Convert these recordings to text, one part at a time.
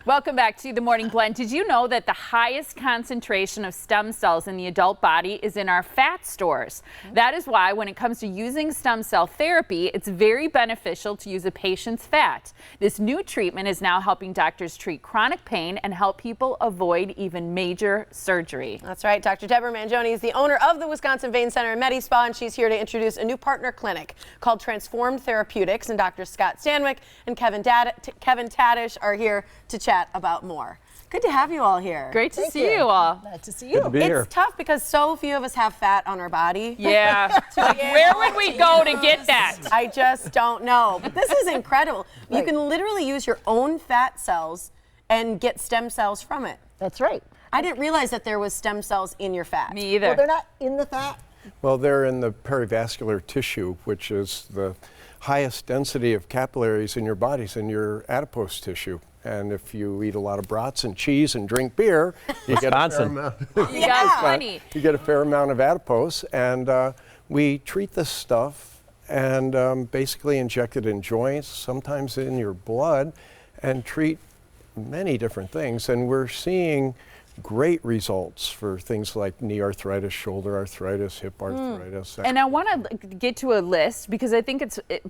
Welcome back to the Morning Blend. Did you know that the highest concentration of stem cells in the adult body is in our fat stores? That is why when it comes to using stem cell therapy, it's very beneficial to use a patient's fat. This new treatment is now helping doctors treat chronic pain and help people avoid even major surgery. That's right. Dr. Deborah Mangione is the owner of the Wisconsin Vein Center and Medi Spa, and she's here to introduce a new partner clinic called Transformed Therapeutics. And Dr. Scott Stanwyck and Kevin Tadish are here to chat about more. Good to have you all here. Great to see you all. Glad to see you. Good to be here. It's tough because so few of us have fat on our body. Yeah. Where would we go to get that? I just don't know. But this is incredible. Right. You can literally use your own fat cells and get stem cells from it. That's right. I didn't realize that there was stem cells in your fat. Me either. Well, they're not in the fat. Well, they're in the perivascular tissue, which is the highest density of capillaries in your bodies, in your adipose tissue. And if you eat a lot of brats and cheese and drink beer, you get a fair amount. You got funny. You get a fair amount of adipose, and we treat this stuff and basically inject it in joints, sometimes in your blood, and treat many different things. And we're seeing great results for things like knee arthritis, shoulder arthritis, hip arthritis. And I want to get to a list because I think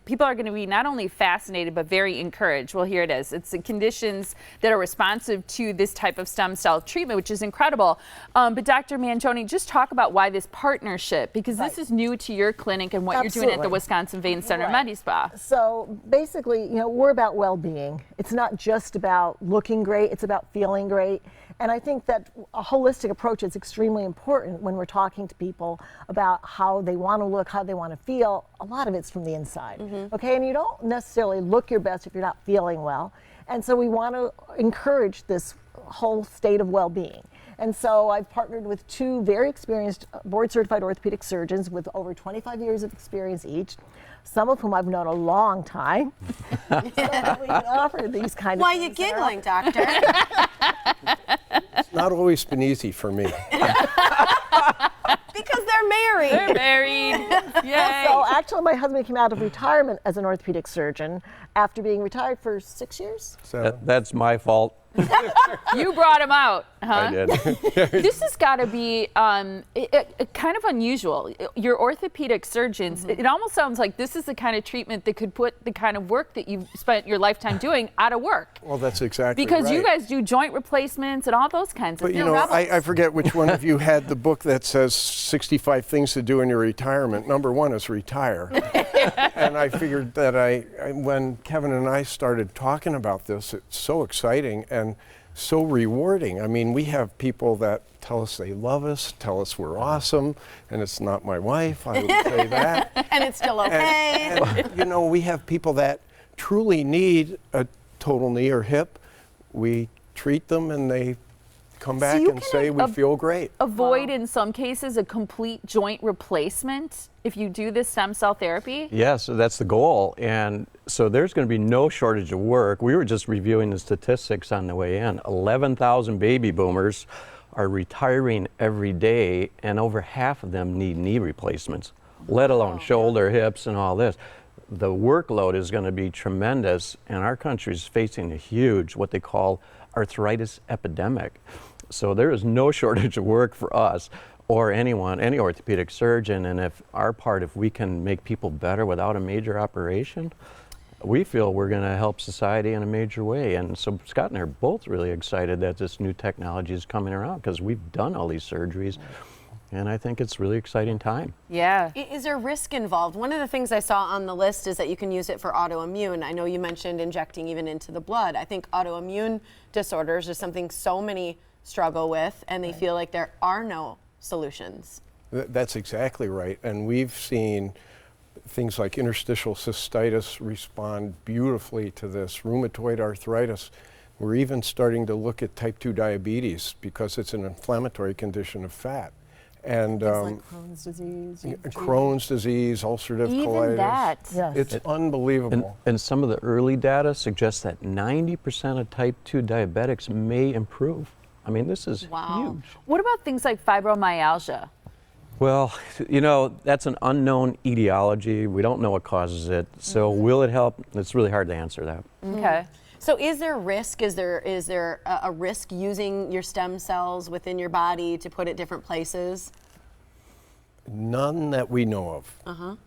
people are going to be not only fascinated but very encouraged. Well, here it is. It's the conditions that are responsive to this type of stem cell treatment, which is incredible. But Dr. Mangione, just talk about why this partnership, because this is new to your clinic and what you're doing at the Wisconsin Vein Center Medi Spa. So basically, we're about well-being. It's not just about looking great, it's about feeling great. And I think that a holistic approach is extremely important when we're talking to people about how they want to look, how they want to feel. A lot of it's from the inside, okay? And you don't necessarily look your best if you're not feeling well. And so we want to encourage this whole state of well-being. And so I've partnered with two very experienced board-certified orthopedic surgeons with over 25 years of experience each, some of whom I've known a long time. So we can offer these kind of Why things. are you giggling, doctor? It's not always been easy for me. Because they're married. They're married. Yay. So actually my husband came out of retirement as an orthopedic surgeon after being retired for 6 years. So That's my fault. You brought him out, huh? I did. This has got to be kind of unusual. Your orthopedic surgeons, it almost sounds like this is the kind of treatment that could put the kind of work that you've spent your lifetime doing out of work. well, that's exactly Because right. you guys do joint replacements and all those kinds of But things. I forget which one of you had the book that says 65 things to do in your retirement. Number one is retire. And I figured that when Kevin and I started talking about this, it's so exciting and so rewarding. I mean, we have people that tell us they love us, tell us we're awesome, and it's not my wife, I would say that. And it's still okay. And, we have people that truly need a total knee or hip. We treat them and they come back you and can say we feel great. Avoid, in some cases, a complete joint replacement if you do this stem cell therapy? Yes, so that's the goal. And so there's going to be no shortage of work. We were just reviewing the statistics on the way in. 11,000 baby boomers are retiring every day, and over half of them need knee replacements, let alone shoulder, hips, and all this. The workload is going to be tremendous, and our country is facing a huge, what they call arthritis epidemic. So there is no shortage of work for us or anyone, any orthopedic surgeon. And if we can make people better without a major operation, we feel we're going to help society in a major way. And so Scott and I are both really excited that this new technology is coming around because we've done all these surgeries. And I think it's a really exciting time. Yeah. Is there risk involved? One of the things I saw on the list is that you can use it for autoimmune. I know you mentioned injecting even into the blood. I think autoimmune disorders is something so many struggle with, and they feel like there are no solutions. That's exactly right. And we've seen things like interstitial cystitis respond beautifully to this, rheumatoid arthritis. We're even starting to look at type 2 diabetes because it's an inflammatory condition of fat. And Like Crohn's disease. Crohn's disease, ulcerative colitis. Even that. Yes. It's unbelievable. And some of the early data suggests that 90% of type 2 diabetics may improve. I mean, this is huge. What about things like fibromyalgia? Well, that's an unknown etiology. We don't know what causes it. So will it help? It's really hard to answer that. Okay. So is there risk? Is there a risk using your stem cells within your body to put at different places? None that we know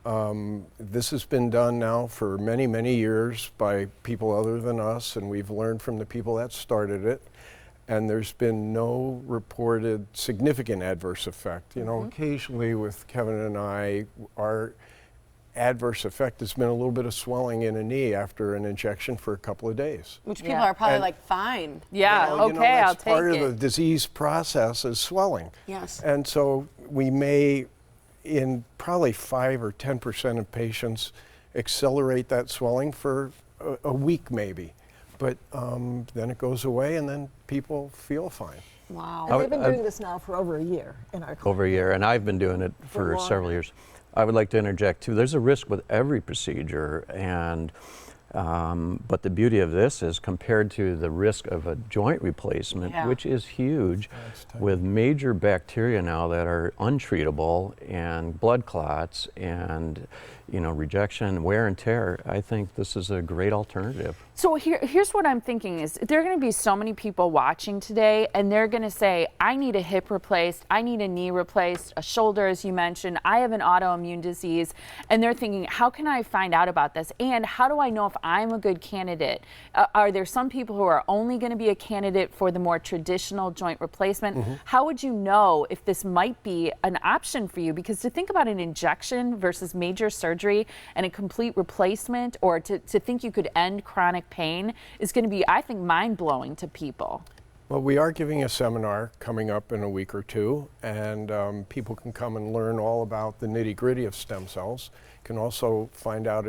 of. This has been done now for many, many years by people other than us, and we've learned from the people that started it. And there's been no reported significant adverse effect. You know, occasionally with Kevin and I, our adverse effect has been a little bit of swelling in a knee after an injection for a couple of days. Which people are probably like, fine. Yeah, Well, okay, I'll that's take part it. of the disease process is swelling. Yes. And so we may, in probably 5 or 10% of patients, accelerate that swelling for a week maybe. But then it goes away and then people feel fine. Wow. And they've been doing this now for over a year in our clinic. Over a year, and I've been doing it for several years. I would like to interject too. There's a risk with every procedure, and but the beauty of this is compared to the risk of a joint replacement, which is huge, with major bacteria now that are untreatable and blood clots and rejection, wear and tear. I think this is a great alternative. So here's what I'm thinking is there are going to be so many people watching today, and they're going to say, I need a hip replaced, I need a knee replaced, a shoulder, as you mentioned, I have an autoimmune disease, and they're thinking, how can I find out about this? And how do I know if I'm a good candidate? Are there some people who are only going to be a candidate for the more traditional joint replacement? How would you know if this might be an option for you? Because to think about an injection versus major surgery and a complete replacement, or to think you could end chronic pain is going to be, I think, mind-blowing to people. Well, we are giving a seminar coming up in a week or two, and people can come and learn all about the nitty-gritty of stem cells. Can also find out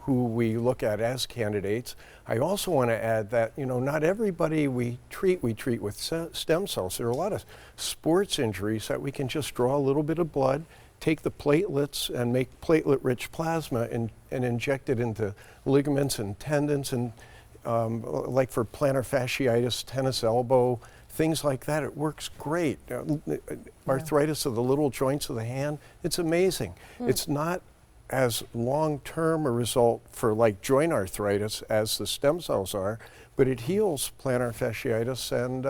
who we look at as candidates. I also want to add that, not everybody we treat with stem cells. There are a lot of sports injuries that we can just draw a little bit of blood, take the platelets and make platelet-rich plasma and inject it into ligaments and tendons, and like for plantar fasciitis, tennis elbow, things like that. It works great. Arthritis of the little joints of the hand, it's amazing. It's not as long-term a result for like joint arthritis as the stem cells are, but it heals plantar fasciitis and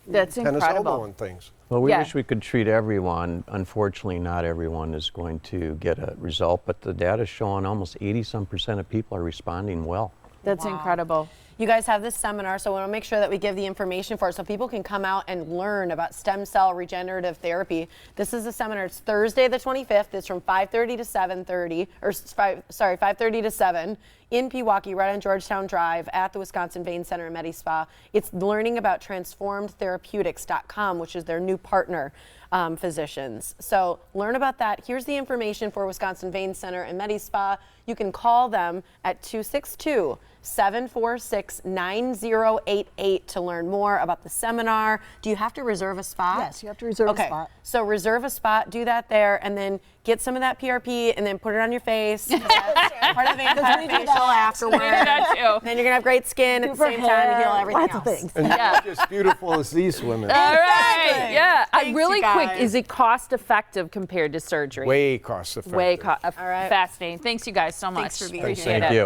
That's tennis incredible. elbow and things. Well, we wish we could treat everyone. Unfortunately, not everyone is going to get a result, but the data is showing almost 80% of people are responding well. That's incredible. You guys have this seminar, so I want to make sure that we give the information for it so people can come out and learn about stem cell regenerative therapy. This is a seminar. It's Thursday the 25th. It's from 5:30 to 7:30, or 5:30 to 7 in Pewaukee, right on Georgetown Drive at the Wisconsin Vein Center and Medi Spa. It's learning about transformedtherapeutics.com, which is their new partner physicians. So learn about that. Here's the information for Wisconsin Vein Center and Medi Spa. You can call them at 262-746-9088 to learn more about the seminar. Do you have to reserve a spot? Yes, you have to reserve a spot. So reserve a spot, do that there, and then get some of that PRP and then put it on your face. Part of the anti-facial afterwards. We do that too. Then you're going to have great skin at the same time and heal everything Lots else. of things. And you're just beautiful as these women. All right. Exactly. Yeah. Thanks, Really you quick, guys. is it cost effective compared to surgery? Way cost effective. Way All right. fascinating. Thanks, you guys, so much. Thanks for being Appreciate here. it. Thank you.